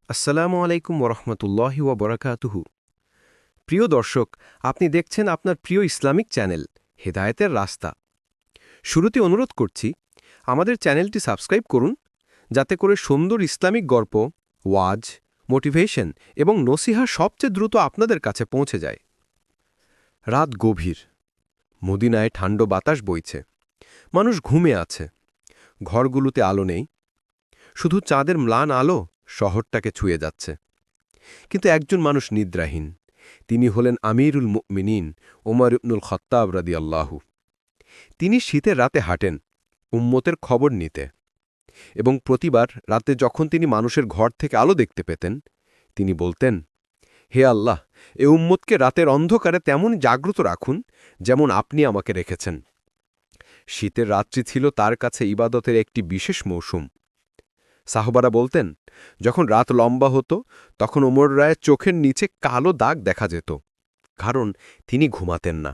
আসসালামু আলাইকুম ওরহমতুল্লাহি ওবরাকাতুহু। প্রিয় দর্শক, আপনি দেখছেন আপনার প্রিয় ইসলামিক চ্যানেল হেদায়েতের রাস্তা। শুরুতে অনুরোধ করছি, আমাদের চ্যানেলটি সাবস্ক্রাইব করুন, যাতে করে সুন্দর ইসলামিক গল্প, ওয়াজ, মোটিভেশন এবং নসিহা সবচেয়ে দ্রুত আপনাদের কাছে পৌঁছে যায়। রাত গভীর, মদিনায় ঠান্ডা বাতাস বইছে, মানুষ ঘুমে আছে, ঘরগুলোতে আলো নেই, শুধু চাঁদের ম্লান আলো শহরটাকে ছুঁয়ে যাচ্ছে। কিন্তু একজন মানুষ নিদ্রাহীন, তিনি হলেন আমিরুল মুমিনিন ওমর ইবনুল খাত্তাব রাদিয়াল্লাহু। তিনি শীতের রাতে হাঁটেন উম্মতের খবর নিতে, এবং প্রতিবার রাতে যখন তিনি মানুষের ঘর থেকে আলো দেখতে পেতেন, তিনি বলতেন, হে আল্লাহ, এ উম্মতকে রাতের অন্ধকারে তেমন জাগ্রত রাখুন যেমন আপনি আমাকে রেখেছেন। শীতের রাত্রি ছিল তার কাছে ইবাদতের একটি বিশেষ মৌসুম। সাহবারা বলতেন, যখন রাত লম্বা হতো তখন ওমর রায়ের চোখের নিচে কালো দাগ দেখা যেত, কারণ তিনি ঘুমাতেন না।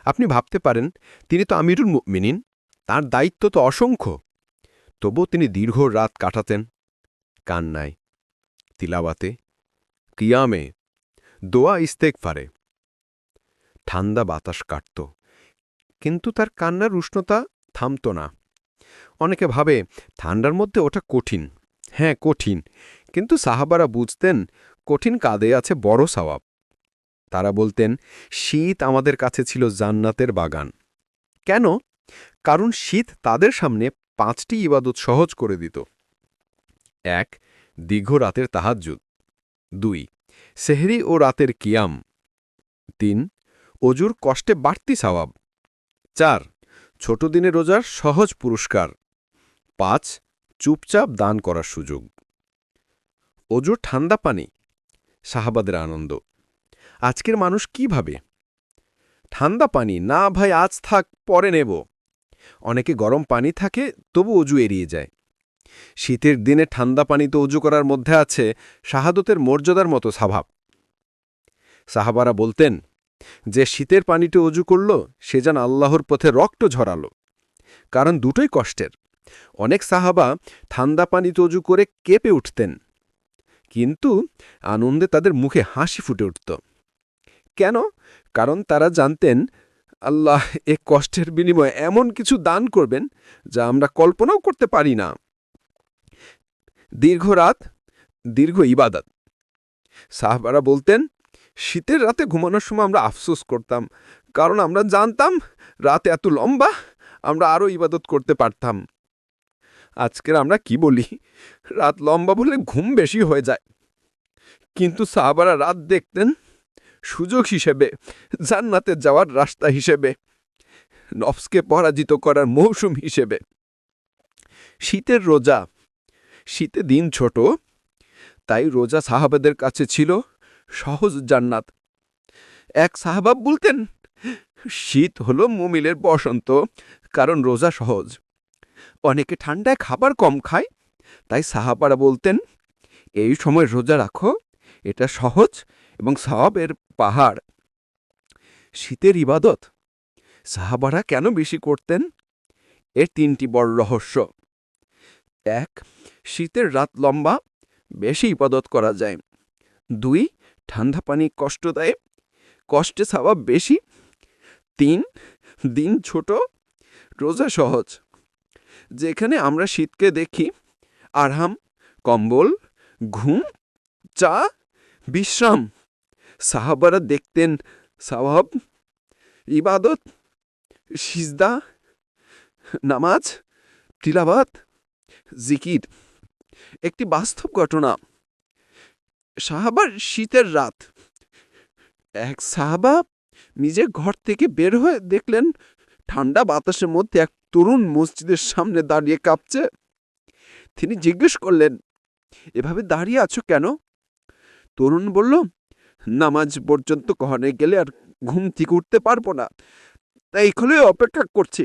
আপনি ভাবতে পারেন, তিনি তো আমিরুল মুমিনিন, তাঁর দায়িত্ব তো অসংখ্য। তবুও তিনি দীর্ঘ রাত কাটাতেন কান্নায়, তিলাওয়াতে, কিয়ামে, দোয়া ইস্তেগফারে। ঠান্ডা বাতাস কাটত, কিন্তু তার কান্নার উষ্ণতা থামত না। অনেকে ভাবে ঠান্ডার মধ্যে ওটা কঠিন। হ্যাঁ, কঠিন, কিন্তু সাহাবারা বুঝতেন কঠিন কাঁধে আছে বড় সওয়াব। তারা বলতেন, শীত আমাদের কাছে ছিল জান্নাতের বাগান। কেন? কারণ শীত তাদের সামনে 5টি ইবাদত সহজ করে দিত। 1. দীর্ঘ রাতের তাহাজ্জুদ। 2. সেহরি ও রাতের কিয়াম। 3. অজুর কষ্টে বাড়তি সওয়াব। 4. ছোট দিনে রোজার সহজ পুরস্কার। 5. চুপচাপ দান করার সুযোগ। অজুর ঠান্ডা পানি, সাহাবাদের আনন্দ। আজকের মানুষ কি ভাবে? ঠান্ডা পানি না ভাই, আজ থাক, পরে নেব। অনেকে গরম পানি থাকে তবু অজু এড়িয়ে যায়। শীতের দিনে ঠান্ডা পানিতে অজু করার মধ্যে আছে শাহাদতের মর্যাদার মতো স্বভাব। সাহাবারা বলতেন, যে শীতের পানিতে অজু করল সে যেন আল্লাহর পথে রক্ত ঝরালো। কারণ দুটোই কষ্টের। অনেক সাহাবা ঠান্ডা পানিতে অজু করে কেঁপে উঠতেন, কিন্তু আনন্দে তাদের মুখে হাসি ফুটে উঠত। কেন? কারণ তারা জানতেন আল্লাহ এ কষ্টের বিনিময়ে এমন কিছু দান করবেন যা আমরা কল্পনাও করতে পারি না। দীর্ঘ রাত, দীর্ঘ ইবাদত। সাহাবারা বলতেন, শীতের রাতে ঘুমানোর সময় আমরা আফসোস করতাম, কারণ আমরা জানতাম রাত এত লম্বা, আমরা আরও ইবাদত করতে পারতাম। আজকের আমরা কি বলি, রাত লম্বা বলে ঘুম বেশি হয়ে যায়। কিন্তু সাহাবারা রাত দেখতেন সুযোগ হিসেবে, জান্নাতে যাওয়ার রাস্তা হিসেবে, নফসকে পরাজিত করার মৌসুম হিসেবে। শীতের রোজা, শীতে দিন ছোট, তাই রোজা সাহাবাদের কাছে ছিল সহজ জান্নাত। এক সাহাবা বলতেন, শীত হলো মুমিনের বসন্ত, কারণ রোজা সহজ। অনেকে ঠান্ডায় খাবার কম খায়, তাই সাহাবারা বলতেন, এই সময় রোজা রাখো, এটা সহজ এবং সওয়াবের পাহাড়। শীতের ইবাদত সাহাবারা কেন বেশি করতেন? এর 3টি বড় রহস্য। 1. শীতের রাত লম্বা, বেশি ইবাদত করা যায়। 2. ঠান্ডা পানি কষ্ট দেয়, কষ্টে সওয়াব বেশি। 3. দিন ছোট, রোজা সহজ। যেখানে আমরা শীতকে দেখি আরাম, কম্বল, ঘুম, চা, বিশ্রাম, সাহাবারা দেখতেন সওয়াব, ইবাদত, সিজদা, নামাজ, তিলাওয়াত, জিকির। একটি বাস্তব ঘটনা। সাহাবার শীতের রাত। এক সাহাবা নিজের ঘর থেকে বের হয়ে দেখলেন ঠান্ডা বাতাসের মধ্যে এক তরুণ মসজিদের সামনে দাঁড়িয়ে কাঁপছে। তিনি জিজ্ঞেস করলেন, এভাবে দাঁড়িয়ে আছো কেন? তরুণ বলল, নামাজ পর্যন্ত ঘরে গেলে আর ঘুম থেকে উঠতে পারবো না, তাই এখানে অপেক্ষা করছি।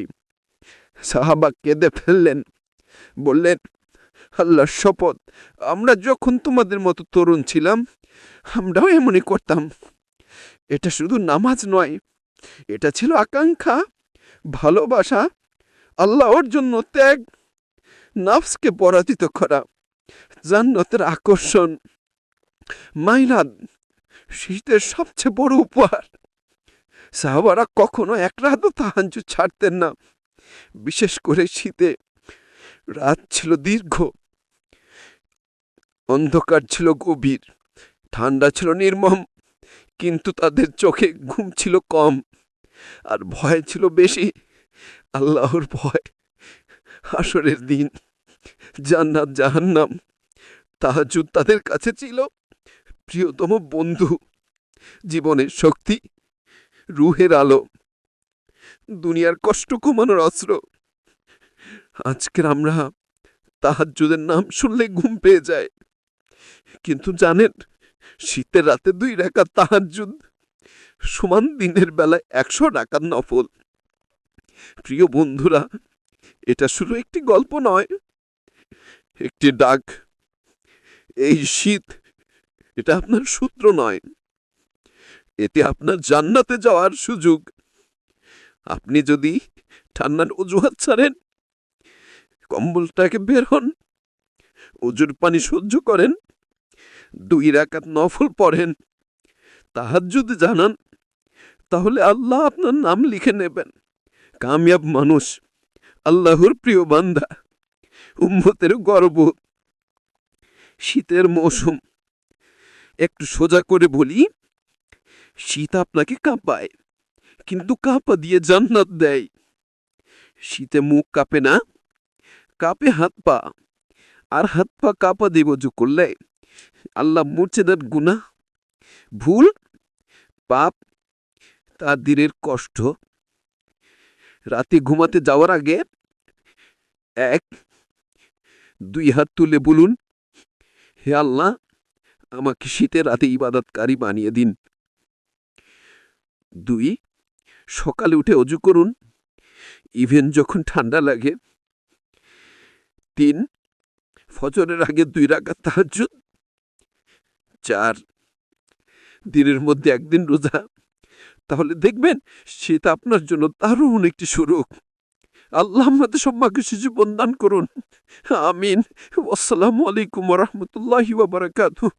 সাহাবা কেঁদে ফেললেন, বললেন, আল্লাহর শপথ, আমরা যখন তোমাদের মতো তরুণ ছিলাম আমরাও এমনই করতাম। এটা শুধু নামাজ নয়, এটা ছিল আকাঙ্ক্ষা, ভালোবাসা, আল্লাহর জন্য ত্যাগ, নফসকে পরাজিত করা। জান্নাতের আকর্ষণ। মাইলাদ শীতের সবচেয়ে বড় উপহার। সাহাবারা কখনো এক রাতও তাহাজ্জুদ ছাড়তেন না। বিশেষ করে শীতে রাত ছিল দীর্ঘ, অন্ধকার ছিল গভীর, ঠান্ডা ছিল নির্মম, কিন্তু তাদের চোখে ঘুম ছিল কম আর ভয় ছিল বেশি। আল্লাহর ভয়, হাসরের দিন, জান্নাত জাহান্নাম। তাহাজ্জুদ তাদের কাছে ছিল প্রিয়তম বন্ধু, জীবনের শক্তি, রুহের আলো, দুনিয়ার কষ্ট কমানোর অস্ত্র। আজকের আমরা তাহাজ্জুদের নাম শুনলে ঘুম পেয়ে যায়, কিন্তু জানেন শীতের রাতে 2 রাকাত তাহাজ্জুদ সমান দিনের বেলায় 100 রাকাত নফল। প্রিয় বন্ধুরা, এটা শুধু একটি গল্প নয়, একটি ডাক। এই শীত এটা আপনার সূত্র নয়, এতে আপনার জান্নাতে যাওয়ার সুযোগ। আপনি যদি ঠান্ডার অজুহাত ছাড়েন, কম্বলটাকে বের হন, অজুর পানি সহ্য করেন, 2 রাকাত নফল পড়েন, তাহাজ্জুদ জানান, তাহলে আল্লাহ আপনার নাম লিখে নেবেন কামিয়াব মানুষ, আল্লাহর প্রিয় বান্দা, উম্মতের গর্ব। শীতের মৌসুম, একটু সোজা করে বলি, শীত আপনাকে কাঁপায়, কিন্তু কাঁপা দিয়ে জান্নাত দেয়। শীতে মুখ কাঁপে না, কাঁপে হাত পা, আর হাত পা কাঁপা দিয়ে অজু করলে আল্লাহ মুছে দেন গুনাহ, ভুল, পাপ, তাকদীরের কষ্ট। রাতে ঘুমাতে যাওয়ার আগে 1-2 হাত তুলে বলুন, হে আল্লাহ, আমাকে শীতের রাতে ইবাদতকারী বানিয়ে দিন। 2, সকালে উঠে অজু করুন, ইভেন যখন ঠান্ডা লাগে। 3, ফজরের আগে 2 রাকাত তাহাজ্জুদ। 4, দিনের মধ্যে 1 দিন রোজা। তাহলে দেখবেন শীত আপনার জন্য দারুণ একটি সুযোগ। আল্লাহ আমাদের সম্মাকে জীবন দান করুন। আমিন। আসসালামু আলাইকুম ওয়া রাহমাতুল্লাহি ওয়া বারাকাতুহু।